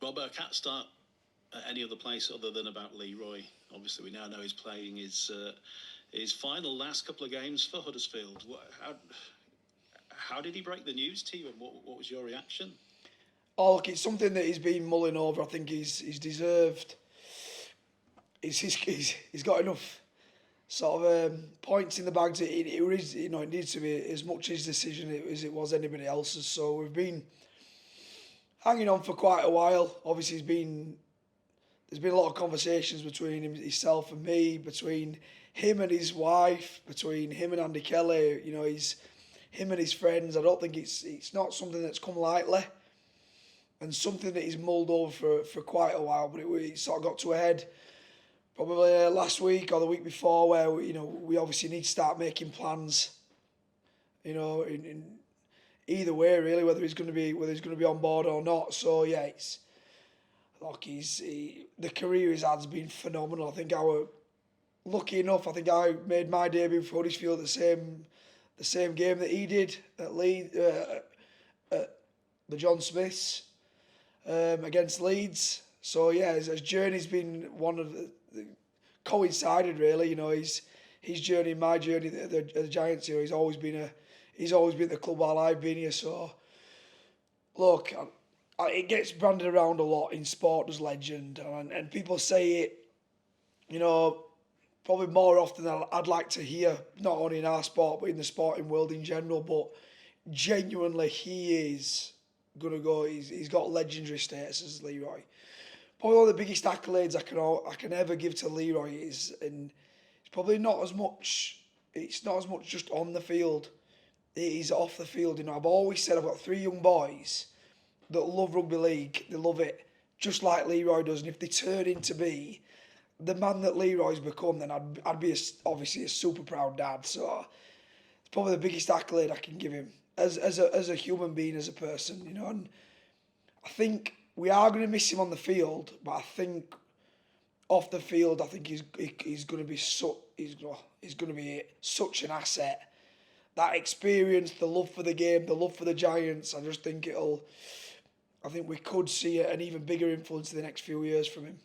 Robbo, I can't start at any other place other than about Leroy. Obviously, we now know he's playing his final last couple of games for Huddersfield. How did he break the news to you, and what was your reaction? Oh, look, it's something that he's been mulling over. I think he's deserved. He's got enough sort of points in the bag. It needs to be as much his decision as it was anybody else's. So we've been hanging on for quite a while. Obviously, there's been a lot of conversations between himself and me, between him and his wife, between him and Andy Kelly. Him and his friends. I don't think it's not something that's come lightly, and something that he's mulled over for quite a while. But it sort of got to a head probably last week or the week before, where we obviously need to start making plans. In either way, really, whether he's going to be on board or not. So yeah, it's look, the career he's had's been phenomenal. I think lucky enough. I think I made my debut for Huddersfield the same game that he did at Leeds, at the John Smiths against Leeds. So yeah, his journey's been one of the coincided really. His journey and my journey, the Giants. He's always been at the club while I've been here. So look, it gets branded around a lot in sport as legend, and people say it, probably more often than I'd like to hear, not only in our sport, but in the sporting world in general. But genuinely, he is going to go, he's got legendary status as Leroy. Probably one of the biggest accolades I can ever give to Leroy is, and it's probably not as much, it's not as much just on the field, it is off the field. I've always said I've got three young boys that love rugby league, they love it, just like Leroy does, and if they turn into be the man that Leroy's become, then I'd be obviously a super proud dad. So it's probably the biggest accolade I can give him as a human being, as a person, And I think we are going to miss him on the field, but I think off the field, I think he's going to be he's going to be such an asset. That experience, the love for the game, the love for the Giants, I just think I think we could see an even bigger influence in the next few years from him.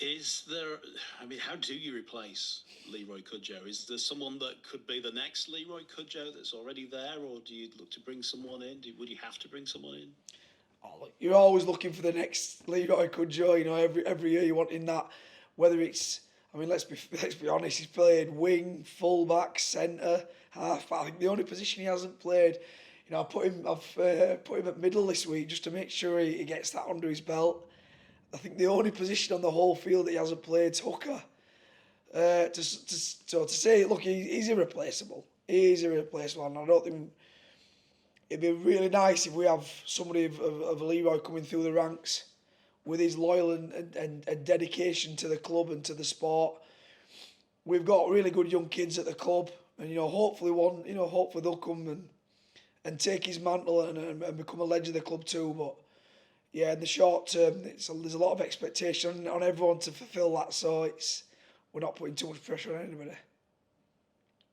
Is there? I mean, how do you replace Leroy Cudjoe? Is there someone that could be the next Leroy Cudjoe that's already there, or do you look to bring someone in? Would you have to bring someone in? Oh, look, you're always looking for the next Leroy Cudjoe. Every year you're wanting that. Whether it's, I mean, let's be honest. He's played wing, fullback, centre, half. I think the only position he hasn't played. I've put him at middle this week just to make sure he gets that under his belt. I think the only position on the whole field that he hasn't played is hooker. To say, look, he's irreplaceable. He's irreplaceable, and I don't think it'd be really nice if we have somebody of Leroy coming through the ranks with his loyal and dedication to the club and to the sport. We've got really good young kids at the club, and hopefully they'll come and take his mantle and become a legend of the club too. But yeah, in the short term, there's a lot of expectation on everyone to fulfil that. So we're not putting too much pressure on anybody.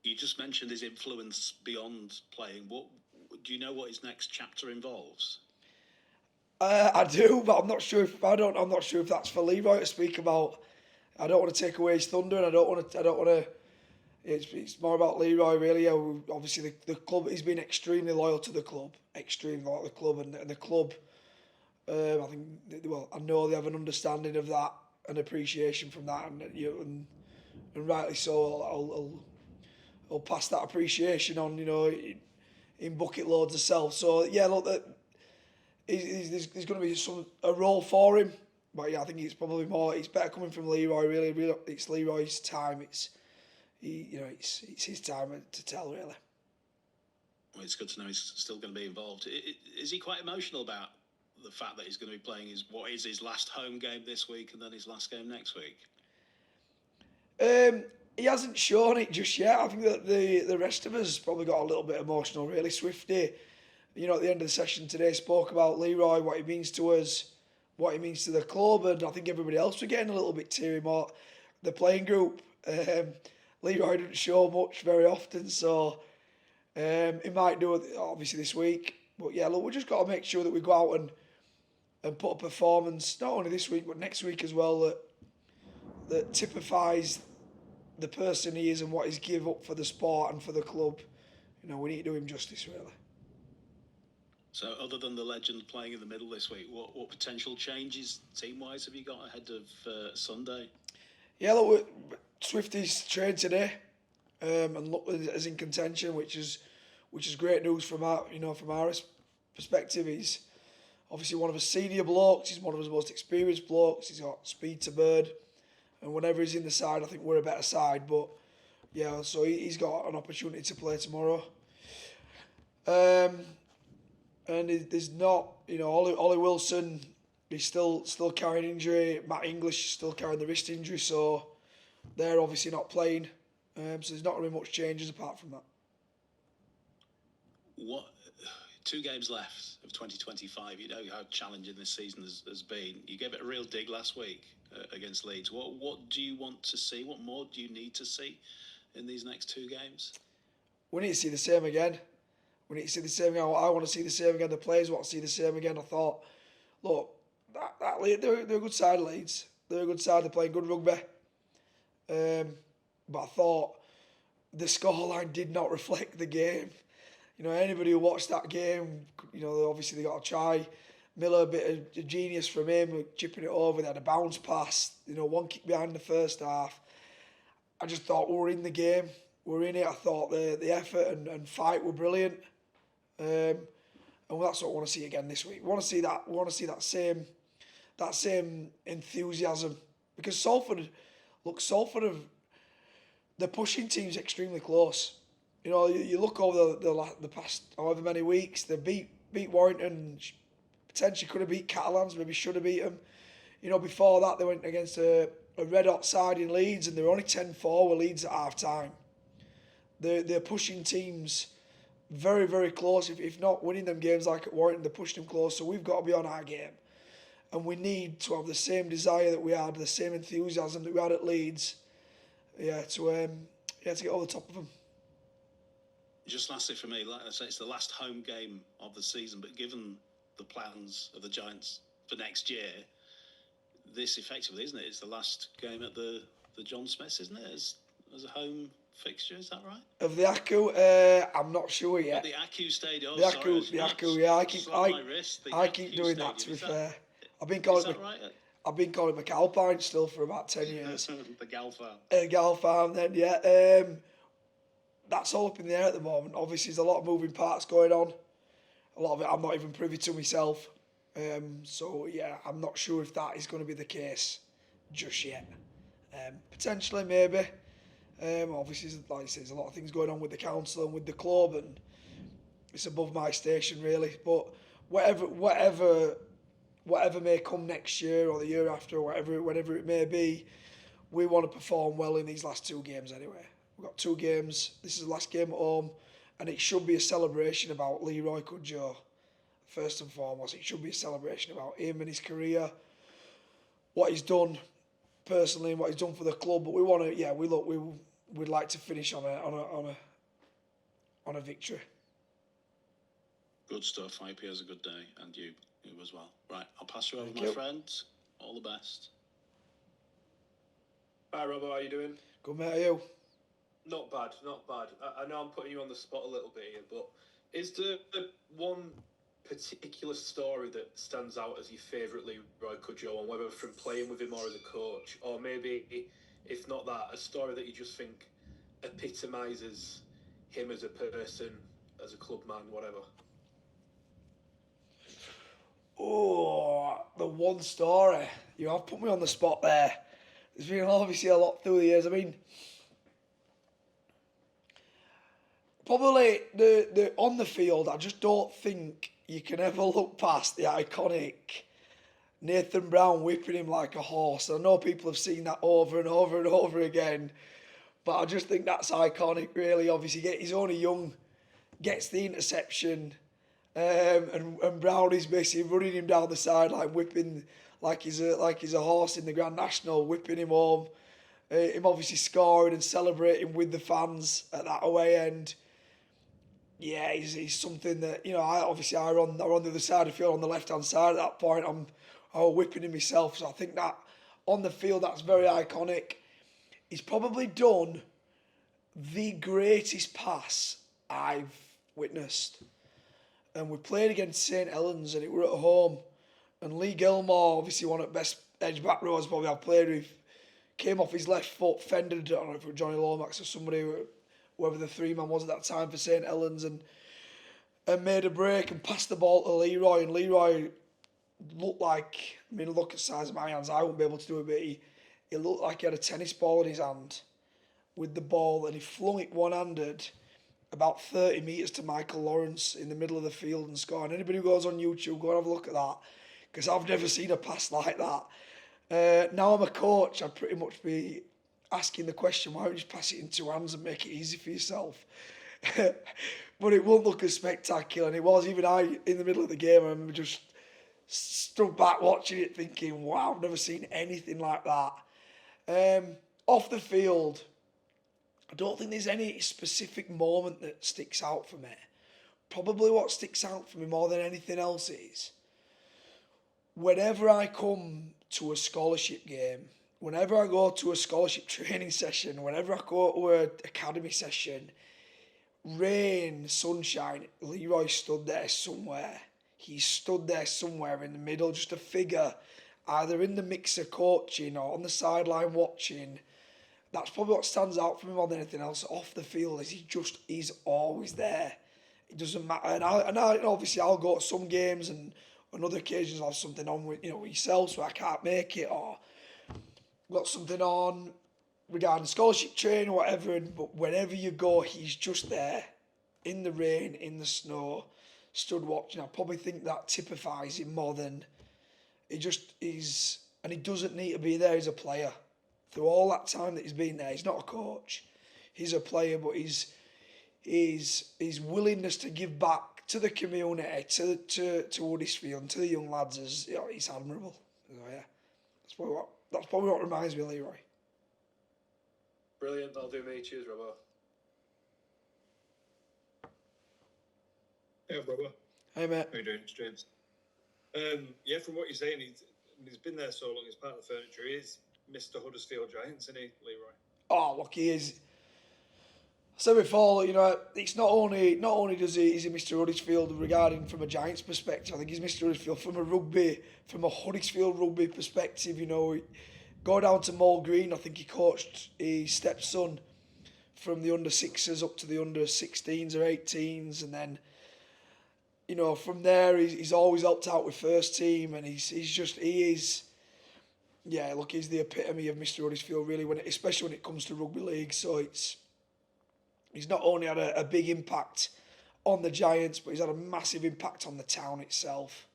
You just mentioned his influence beyond playing. What do you know? What his next chapter involves? I do, but I'm not sure if that's for Leroy to speak about. I don't want to take away his thunder, and I don't want to. It's more about Leroy, really. Obviously, the club. He's been extremely loyal to the club, and the club. I think. Well, I know they have an understanding of that, an appreciation from that, and rightly so. I'll pass that appreciation on, in bucket loads of self. So yeah, look, there's going to be a role for him, but yeah, I think it's probably more. It's better coming from Leroy. Really, it's Leroy's time. It's his time to tell, really. Well, it's good to know he's still going to be involved. Is he quite emotional about the fact that he's going to be playing his last home game this week and then his last game next week? He hasn't shown it just yet. I think that the rest of us probably got a little bit emotional, really. Swifty, at the end of the session today, spoke about Leroy, what he means to us, what he means to the club, and I think everybody else were getting a little bit teary more. The playing group, Leroy didn't show much very often, so he might do it obviously this week. But yeah, look, we just got to make sure that we go out and put a performance not only this week but next week as well that typifies the person he is and what he's give up for the sport and for the club. We need to do him justice, really. So, other than the legend playing in the middle this week, what potential changes team-wise have you got ahead of Sunday? Yeah, look, Swifty's trained today, and look as in contention, which is great news from our perspective. He's obviously one of his senior blokes. He's one of his most experienced blokes. He's got speed to bird, and whenever he's in the side, I think we're a better side. But yeah, so he's got an opportunity to play tomorrow. And there's not, Ollie Wilson, he's still carrying injury. Matt English still carrying the wrist injury, so they're obviously not playing. So there's not really much changes apart from that. What 2 games left of 2025? You know how challenging this season has been. You gave it a real dig last week against Leeds. What do you want to see? What more do you need to see in these next 2 games? We need to see the same again. We need to see the same again. I want to see the same again. The players want to see the same again. I thought, look, they're a good side, Leeds. They're a good side. They're playing good rugby. But I thought the scoreline did not reflect the game. Anybody who watched that game, obviously they got a try. Miller, a bit of genius from him, chipping it over. They had a bounce pass. 1 kick behind the first half. I just thought we were in the game. We're in it. I thought the effort and fight were brilliant. And that's what I want to see again this week. We want to see that. We want to see that same enthusiasm, because Salford, the pushing team's extremely close. You look over the past however many weeks, they beat Warrington, potentially could have beat Catalans, maybe should have beat them. Before that they went against a red hot side in Leeds, and they were only 10-4 with Leeds at half time. They're pushing teams very, very close. If not winning them games like at Warrington, they're pushing them close. So we've got to be on our game. And we need to have the same desire that we had, the same enthusiasm that we had at Leeds, to get over the top of them. Just lastly for me, like I say, it's the last home game of the season, but given the plans of the Giants for next year, this effectively, isn't it? It's the last game at the John Smiths, isn't it? As a home fixture, is that right? Of the Aku, I'm not sure yet. The Aku Stadium. The Aku, yeah. I keep doing that, to be fair. I've been calling it McAlpine still for about 10 years. The Gal Farm. Gal Farm, then, yeah. That's all up in the air at the moment. Obviously, there's a lot of moving parts going on. A lot of it I'm not even privy to myself. So, yeah, I'm not sure if that is going to be the case just yet. Potentially, maybe. Obviously, like I say, there's a lot of things going on with the council and with the club, and it's above my station, really. But whatever may come next year or the year after, or whenever it may be, we want to perform well in these last 2 games anyway. We've got 2 games. This is the last game at home, and it should be a celebration about Leroy Kudjoe. First and foremost, it should be a celebration about him and his career, what he's done personally and what he's done for the club. But we want to, we'd like to finish on a victory. Good stuff. I hope he has a good day, and you as well. Right, I'll pass you over, my friends. All the best. Hi, Robbo. How you doing? Good, mate. Are you? Not bad. I know I'm putting you on the spot a little bit here, but is there one particular story that stands out as your favourite Leroy Kudjoe, and whether from playing with him or as a coach, or maybe, if not that, a story that you just think epitomises him as a person, as a club man, whatever? Oh, the one story. You have put me on the spot there. There's been obviously a lot through the years. I mean, probably the on the field, I just don't think you can ever look past the iconic Nathan Brown whipping him like a horse. I know people have seen that over and over and over again, but I just think that's iconic, really. Obviously, he's only young, gets the interception, and Brown is basically running him down the sideline, whipping like he's a horse in the Grand National, whipping him home. Him obviously scoring and celebrating with the fans at that away end. yeah, he's something that, I run on the other side of the field, on the left hand side. At that point, I was whipping him myself. So I think that on the field, that's very iconic. He's probably done the greatest pass I've witnessed. And we played against St Helens, and it were at home. And Lee Gilmore, obviously one of the best edge back rows probably I've played with, came off his left foot, fended, I don't know if it was Johnny Lomax or somebody, whoever the three man was at that time for St Helens, and made a break and passed the ball to Leroy. And Leroy looked like, look at the size of my hands, I wouldn't be able to do it, but he looked like he had a tennis ball in his hand with the ball, and he flung it one-handed about 30 metres to Michael Lawrence in the middle of the field and scored. And anybody who goes on YouTube, go and have a look at that, because I've never seen a pass like that. Now I'm a coach, I'd pretty much be asking the question, why don't you just pass it in two hands and make it easy for yourself? But it won't look as spectacular, and it was. Even I, in the middle of the game, I remember just stood back watching it thinking, wow, I've never seen anything like that. Off the field, I don't think there's any specific moment that sticks out for me. Probably what sticks out for me more than anything else is whenever I come to a scholarship game, whenever I go to a scholarship training session, whenever I go to an academy session, rain, sunshine, Leroy stood there somewhere. He stood there somewhere in the middle, just a figure, either in the mixer coaching or on the sideline watching. That's probably what stands out for me more than anything else. Off the field, is he's always there. It doesn't matter. And I obviously I'll go to some games, and on other occasions I'll have something on with with yourself, so I can't make it, or got something on regarding scholarship training or whatever. But wherever you go, he's just there, in the rain, in the snow, stood watching. I probably think that typifies him more than he just is. And he doesn't need to be there as a player. Through all that time that he's been there, he's not a coach. He's a player, but his willingness to give back to the community, to Huddersfield, and to the young lads is, he's admirable. So, yeah, that's probably what reminds me of Leroy. Brilliant. I'll do me. Cheers, Robbo. Hey, Robbo. Hey, mate. How you doing? It's James. Yeah, from what you're saying, he's been there so long, he's part of the furniture. He is Mr. Huddersfield Giants, isn't he, Leroy? Oh, look, he is. I said before, it's not only is he Mr. Huddersfield regarding from a Giants perspective. I think he's Mr. Huddersfield from a Huddersfield rugby perspective. Go down to Moll Green. I think he coached his stepson from the under sixes up to the under 16s or 18s, and then from there he's always helped out with first team, and he is. Yeah, look, he's the epitome of Mr. Huddersfield, really, especially when it comes to rugby league. So he's not only had a big impact on the Giants, but he's had a massive impact on the town itself.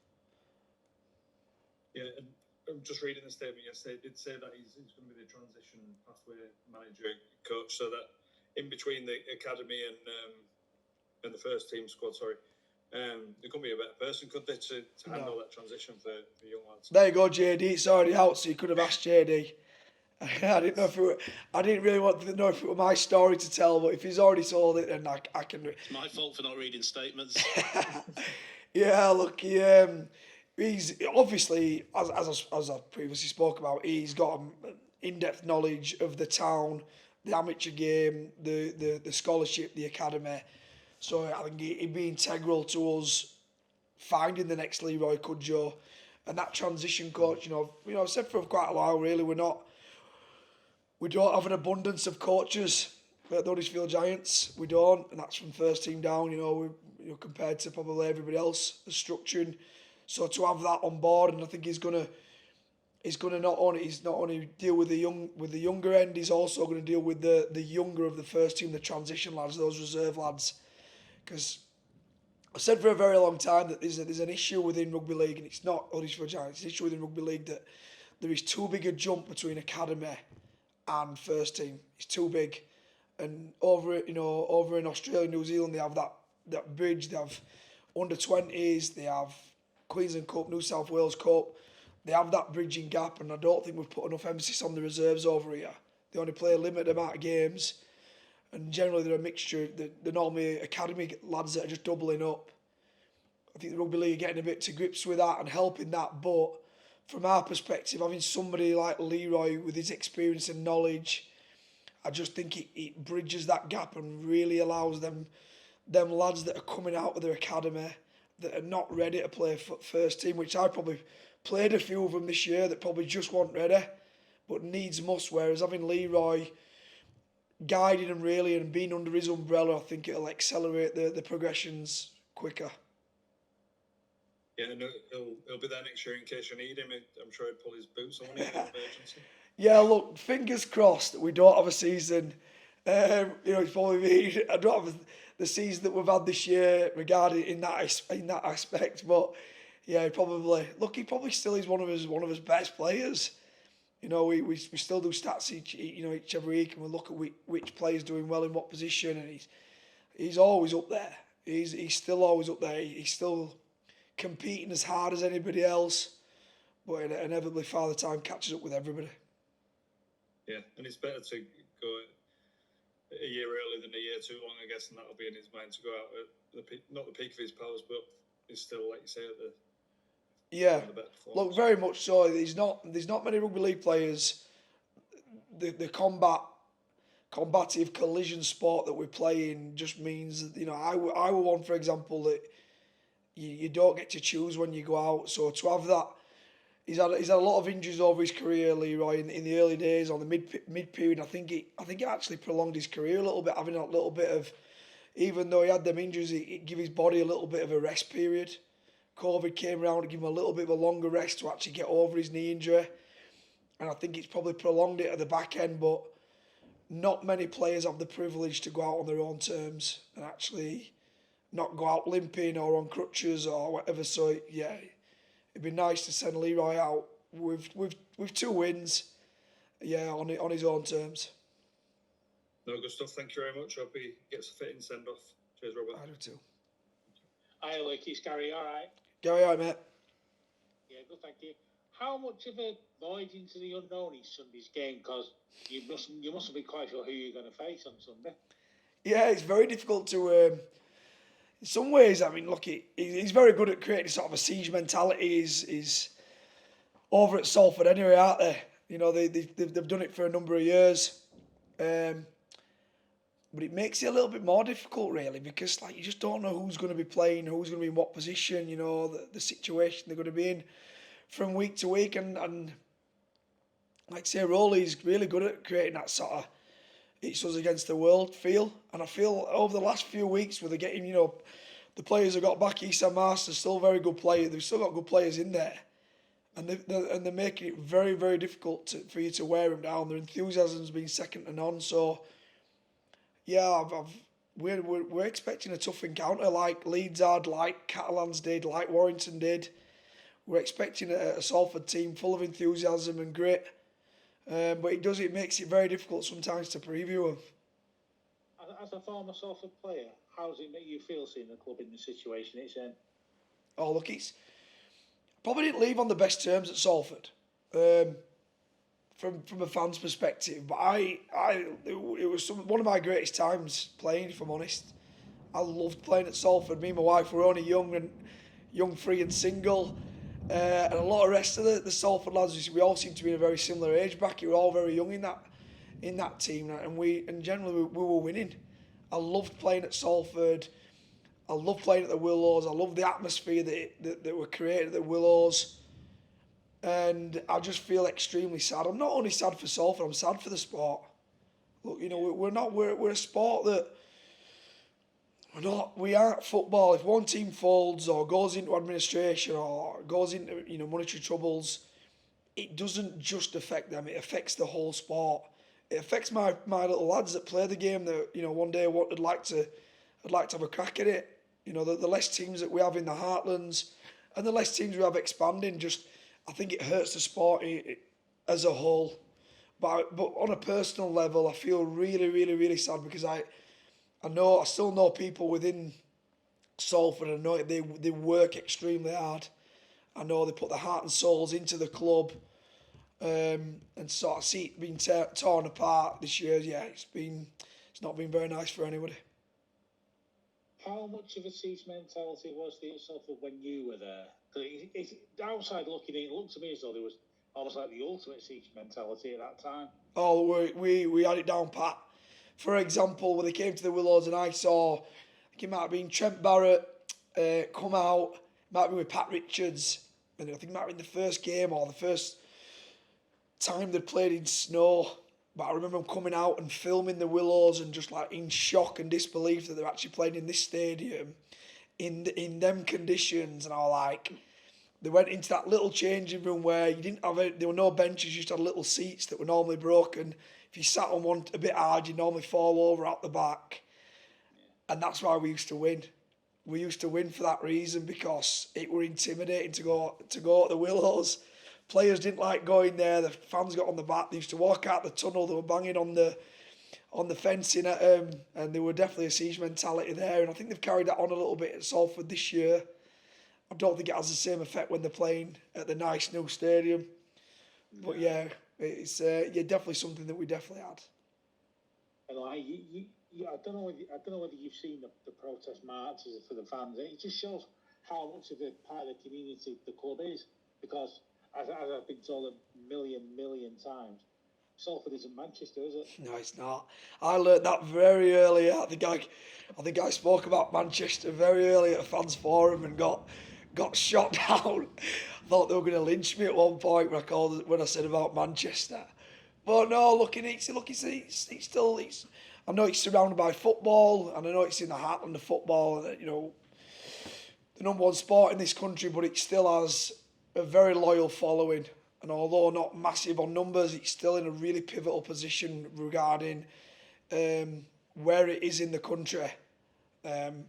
Yeah, and I'm just reading the statement yesterday. It did say that he's going to be the transition pathway manager coach, so that in between the academy and the first team squad, there couldn't be a better person, could they, to handle that transition for young lads? There you go, JD. It's already out, so you could have asked JD. I didn't know I didn't really want to know if it were my story to tell, but if he's already told it, then I can. It's my fault for not reading statements. Yeah, look, he's obviously, as I previously spoke about, he's got an in-depth knowledge of the town, the amateur game, the scholarship, the academy. So I think he'd be integral to us finding the next Leroy Cudjoe, and that transition coach. I've said for quite a while. Really, we don't have an abundance of coaches at the Huddersfield Giants. We don't, and that's from first team down. Compared to probably everybody else, the structuring. So to have that on board, and I think he's gonna not only deal with the younger end, he's also going to deal with the younger of the first team, the transition lads, those reserve lads. Because I've said for a very long time that there's an issue within rugby league, and it's not Huddersfield Giants. It's an issue within rugby league that there is too big a jump between academy and first team. It's too big, and over in Australia, New Zealand, they have that bridge. They have under 20s. They have Queensland Cup, New South Wales Cup. They have that bridging gap, and I don't think we've put enough emphasis on the reserves over here. They only play a limited amount of games. and generally they're a mixture. They're normally academy lads that are just doubling up. I think the rugby league are getting a bit to grips with that and helping that. But from our perspective, having somebody like Leroy with his experience and knowledge, I just think it bridges that gap and really allows them lads that are coming out of their academy that are not ready to play first team, which I probably played a few of them this year that probably just weren't ready, but needs must. Whereas having Leroy guiding them really and being under his umbrella, I think it'll accelerate the progressions quicker. Yeah, and he'll be there next year in case you need him. I'm sure he'd pull his boots on in emergency. Yeah, look, fingers crossed that we don't have a season. It's probably me. I don't have the season that we've had this year regarding in that aspect, but yeah, he probably still is one of his best players. We still do stats each every week, and we look at which player's doing well in what position, and he's always up there. He's still always up there. He's still competing as hard as anybody else, but inevitably Father Time catches up with everybody. Yeah, and it's better to go a year early than a year too long, I guess, and that'll be in his mind to go out at not the peak of his powers, but he's still, like you say, at the better performance. Look, very much so. There's not many rugby league players. The combative collision sport that we play in just means that I were one, for example, that you don't get to choose when you go out. So to have that, he's had a lot of injuries over his career, Leroy, in the early days, on the mid period. I think it actually prolonged his career a little bit, having a little bit of, even though he had them injuries, it gave his body a little bit of a rest period. COVID came around to give him a little bit of a longer rest to actually get over his knee injury, and I think it's probably prolonged it at the back end. But not many players have the privilege to go out on their own terms and actually not go out limping or on crutches or whatever. So yeah, it'd be nice to send Leroy out with 2 wins, on his own terms. No, good stuff. Thank you very much. Hope he gets a fitting send off. Cheers, Robert. I do too. Hi, Luke. It's Gary. All right. Gary, all right, mate. Yeah, good. Thank you. How much of a void into the unknown is Sunday's game? Because you mustn't be quite sure who you're going to face on Sunday. Yeah, it's very difficult to. In some ways, I mean, look, he's very good at creating sort of a siege mentality. He's over at Salford anyway, aren't they? They've done it for a number of years, but it makes it a little bit more difficult, really, because you just don't know who's going to be playing, who's going to be in what position. The situation they're going to be in from week to week, and like I say, Rowley's really good at creating that sort of it's us against the world feel. And I feel over the last few weeks with the getting, the players have got back. Issa Master's still a very good player. They've still got good players in there. And they're making it very, very difficult for you to wear them down. Their enthusiasm's been second to none. So, yeah, we're expecting a tough encounter like Leeds had, like Catalans did, like Warrington did. We're expecting a Salford team full of enthusiasm and grit. But it makes it very difficult sometimes to preview them. As a former Salford player, how does it make you feel seeing the club in the situation it's in? Oh, look, probably didn't leave on the best terms at Salford, from a fan's perspective. But it was one of my greatest times playing, if I'm honest. I loved playing at Salford. Me and my wife were only young, free and single. And a lot of the rest of the Salford lads, we all seem to be in a very similar age bracket. We were all very young in that team, and generally we were winning. I loved playing at Salford. I loved playing at the Willows. I loved the atmosphere that were created at the Willows, and I just feel extremely sad. I'm not only sad for Salford. I'm sad for the sport. Look, we're a sport that. We aren't football. If one team folds or goes into administration or goes into monetary troubles, it doesn't just affect them. It affects the whole sport. It affects my little lads that play the game. That one day I'd like to have a crack at it. The less teams that we have in the heartlands and the less teams we have expanding, I think it hurts the sport as a whole. But on a personal level, I feel really, really, really sad because I still know people within Salford. I know they work extremely hard. I know they put their heart and souls into the club, and sort of see it being torn apart this year. Yeah, it's been it's not been very nice for anybody. How much of a siege mentality was there at Salford when you were there? It's outside looking in, it looked to me as though there was almost like the ultimate siege mentality at that time. Oh, we had it down pat. For example, when they came to the Willows and I saw, I think it might have been Trent Barrett come out, it might have been with Pat Richards, and I think it might have been the first game or the first time they played in snow. But I remember them coming out and filming the Willows and just like in shock and disbelief that they're actually playing in this stadium in them conditions. And I was like, they went into that little changing room where you didn't have there were no benches, you just had little seats that were normally broken. If you sat on one a bit hard, you'd normally fall over out the back. And that's why we used to win. We used to win for that reason, because it were intimidating to go to the Willows. Players didn't like going there. The fans got on the back. They used to walk out the tunnel. They were banging on the fencing at them, and there were definitely a siege mentality there. And I think they've carried that on a little bit at Salford this year. I don't think it has the same effect when they're playing at the nice new stadium. But yeah, it's definitely something that we definitely had. And like I don't know whether you've seen the protest marches for the fans. It just shows how much of a part of the community the club is, because as I've been told a million times, Salford isn't Manchester, is it? No, it's not. I learnt that very early. I think I spoke about Manchester very early at a fans forum and got shot down. I thought they were going to lynch me at one point when I said about Manchester. But no, look, it's still. I know it's surrounded by football, and I know it's in the heartland of football, and the number one sport in this country, but it still has a very loyal following. And although not massive on numbers, it's still in a really pivotal position regarding where it is in the country. And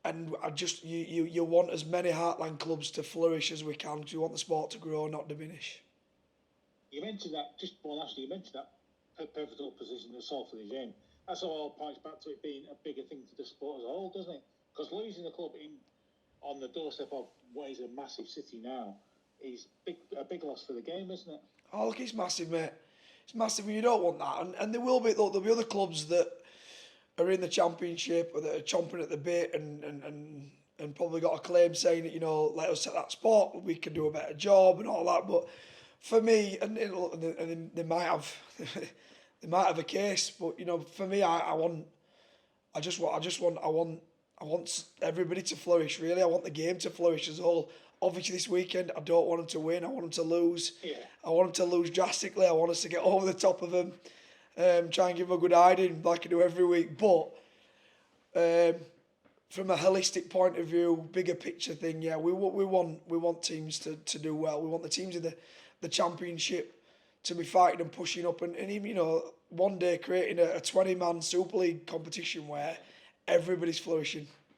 I just you want as many heartland clubs to flourish as we can, because you want the sport to grow, not diminish. You mentioned that, just one actually, you mentioned that pivotal position that Salford is in. That's all points back to it being a bigger thing for the sport as a whole, doesn't it? Because losing the club on the doorstep of what is a massive city now is a big loss for the game, isn't it? Oh, look, it's massive, mate. It's massive, and you don't want that. And there will be, there'll be other clubs that are in the Championship or that are chomping at the bit and probably got a claim saying that, let us take that spot, we can do a better job and all that. But for me, and they might have they might have a case, but for me, I want everybody to flourish. Really, I want the game to flourish as a whole. Obviously, this weekend, I don't want them to win. I want them to lose. Yeah. I want them to lose drastically. I want us to get over the top of them. Try and give them a good hiding like I do every week. But from a holistic point of view, bigger picture thing, yeah, we want teams to do well. We want the teams in the Championship to be fighting and pushing up, and even one day creating a 20-man Super League competition where everybody's flourishing.